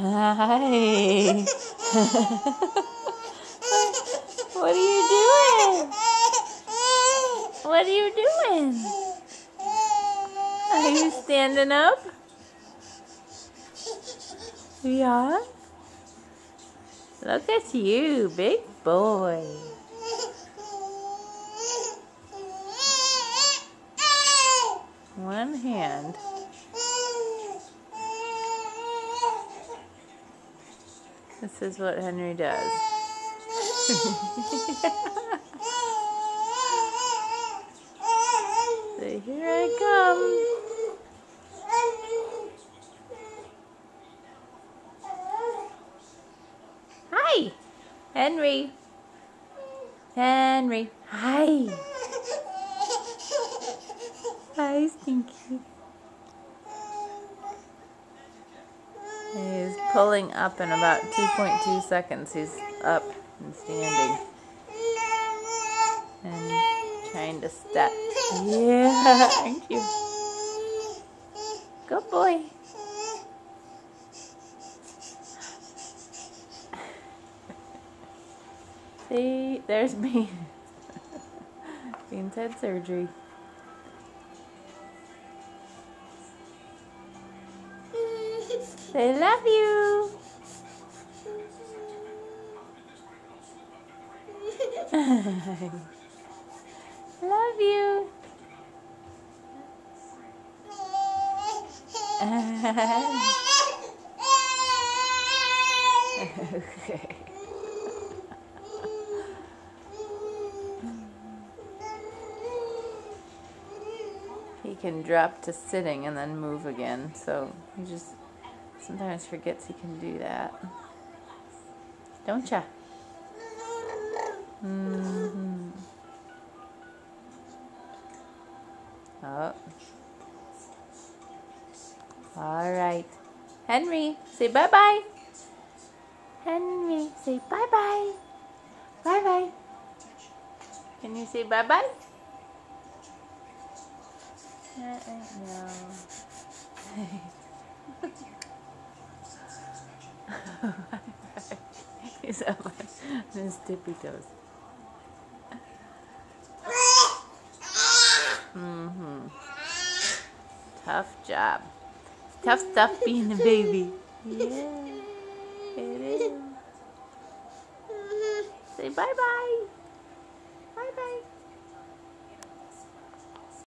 Hi. What are you doing? What are you doing? Are you standing up? Yeah? Look at you, big boy. One hand. This is what Henry does. So here I come. Hi, Henry. Henry. Hi. Hi, Stinky. He's pulling up in about 2.2 seconds. He's up and standing. And trying to step. Yeah, aren't you? Good boy. See, there's Bean. Bean's had surgery. They love you. Love you. Okay. He can drop to sitting and then move again, so he just sometimes forgets he can do that. Don't ya? Mm-hmm. Oh. All right. Henry, say bye-bye. Henry, say bye-bye. Bye-bye. Can you say bye-bye? No. He's up on his tippy toes. Mm-hmm. Tough job. Tough stuff being a baby. Yeah, it is. Say bye-bye.